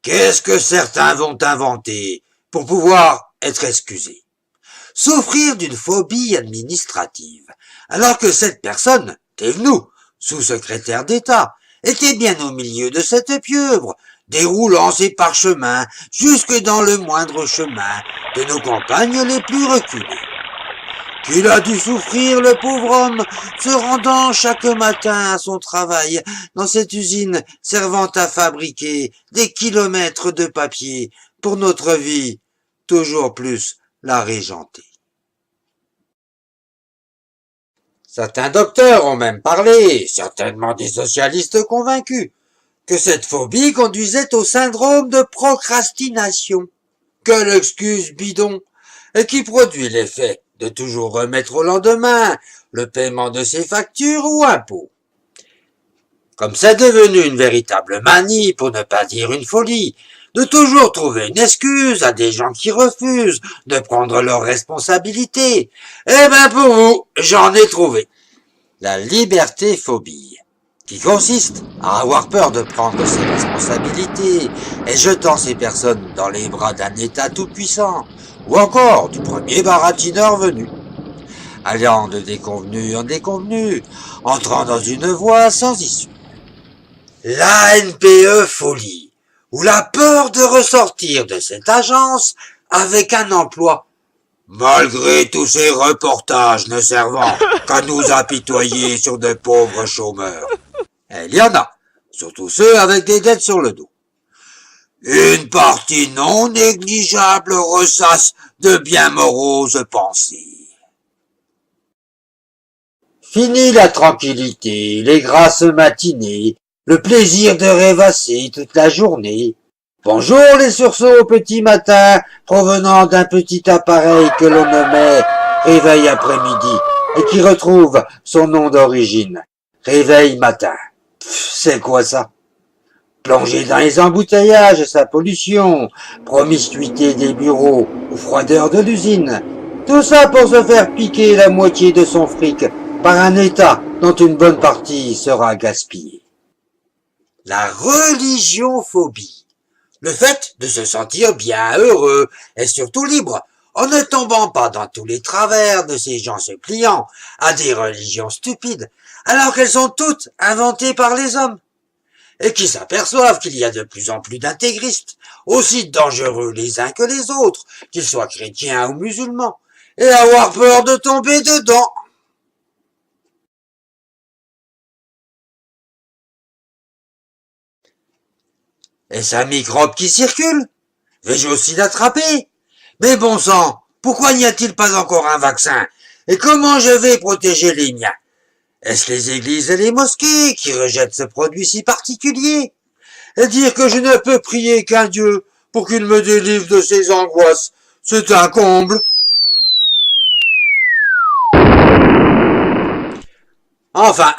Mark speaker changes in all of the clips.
Speaker 1: Qu'est-ce que certains vont inventer pour pouvoir être excusés? Souffrir d'une phobie administrative, alors que cette personne, Thévenoud, sous-secrétaire d'État, était bien au milieu de cette pieuvre, déroulant ses parchemins jusque dans le moindre chemin de nos campagnes les plus reculées. Qu'il a dû souffrir, le pauvre homme, se rendant chaque matin à son travail dans cette usine servant à fabriquer des kilomètres de papier pour notre vie, toujours plus la régenter. Certains docteurs ont même parlé, certainement des socialistes convaincus, que cette phobie conduisait au syndrome de procrastination. Quelle excuse bidon, et qui produit l'effet de toujours remettre au lendemain le paiement de ses factures ou impôts. Comme c'est devenu une véritable manie, pour ne pas dire une folie, de toujours trouver une excuse à des gens qui refusent de prendre leurs responsabilités, eh ben pour vous, j'en ai trouvé. La liberté-phobie, qui consiste à avoir peur de prendre ses responsabilités et jetant ces personnes dans les bras d'un État tout-puissant, ou encore du premier baratineur venu, allant de déconvenu en déconvenu, entrant dans une voie sans issue. L'ANPE folie, ou la peur de ressortir de cette agence avec un emploi, malgré tous ces reportages ne servant qu'à nous apitoyer sur de pauvres chômeurs. Il y en a, surtout ceux avec des dettes sur le dos. Une partie non négligeable ressasse de bien moroses pensées. Fini la tranquillité, les grasses matinées, le plaisir de rêvasser toute la journée. Bonjour les sursauts au petit matin provenant d'un petit appareil que l'on nommait réveil après-midi et qui retrouve son nom d'origine, réveil matin. C'est quoi ça? Plonger dans les embouteillages et sa pollution, promiscuité des bureaux ou froideur de l'usine. Tout ça pour se faire piquer la moitié de son fric par un État dont une bonne partie sera gaspillée. La religiophobie. Le fait de se sentir bien heureux et surtout libre, en ne tombant pas dans tous les travers de ces gens se pliant à des religions stupides, alors qu'elles sont toutes inventées par les hommes, et qui s'aperçoivent qu'il y a de plus en plus d'intégristes, aussi dangereux les uns que les autres, qu'ils soient chrétiens ou musulmans, et avoir peur de tomber dedans. Est-ce un microbe qui circule? Vais-je aussi l'attraper? Mais bon sang, pourquoi n'y a-t-il pas encore un vaccin? Et comment je vais protéger les miens? Est-ce les églises et les mosquées qui rejettent ce produit si particulier? Et dire que je ne peux prier qu'un Dieu pour qu'il me délivre de ses angoisses, c'est un comble. Enfin,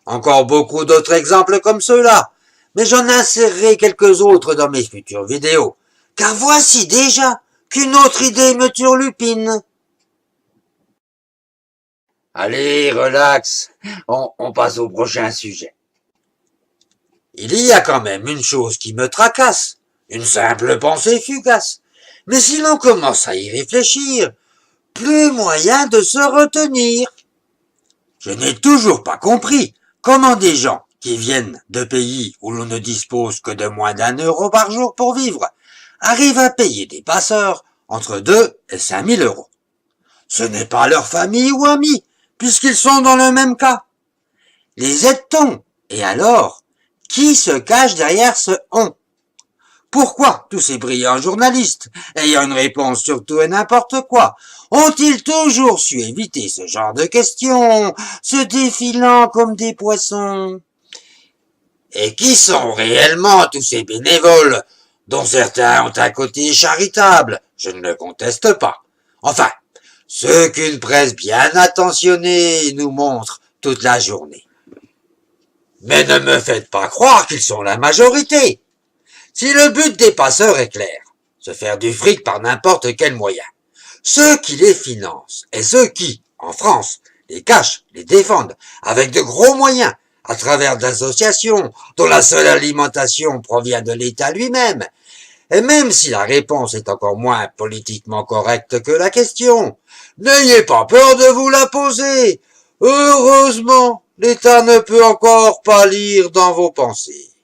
Speaker 1: encore beaucoup d'autres exemples comme ceux-là, mais j'en insérerai quelques autres dans mes futures vidéos, car voici déjà qu'une autre idée me turlupine. Allez, relax, on passe au prochain sujet. Il y a quand même une chose qui me tracasse, une simple pensée fugace, mais si l'on commence à y réfléchir, plus moyen de se retenir. Je n'ai toujours pas compris comment des gens qui viennent de pays où l'on ne dispose que de moins d'1 € par jour pour vivre arrivent à payer des passeurs entre 2 et 5 000 €. Ce n'est pas leur famille ou amis, puisqu'ils sont dans le même cas. Les aide-t-on? Et alors, qui se cache derrière ce « on » ? Pourquoi tous ces brillants journalistes, ayant une réponse sur tout et n'importe quoi, ont-ils toujours su éviter ce genre de questions, se défilant comme des poissons? Et qui sont réellement tous ces bénévoles, dont certains ont un côté charitable, je ne le conteste pas. Enfin, ceux qu'une presse bien attentionnée nous montre toute la journée. Mais ne me faites pas croire qu'ils sont la majorité. Si le but des passeurs est clair, se faire du fric par n'importe quel moyen, ceux qui les financent et ceux qui, en France, les cachent, les défendent, avec de gros moyens, à travers d'associations dont la seule alimentation provient de l'État lui-même, Et même si la réponse est encore moins politiquement correcte que la question, n'ayez pas peur de vous la poser. Heureusement, l'État ne peut encore pas lire dans vos pensées.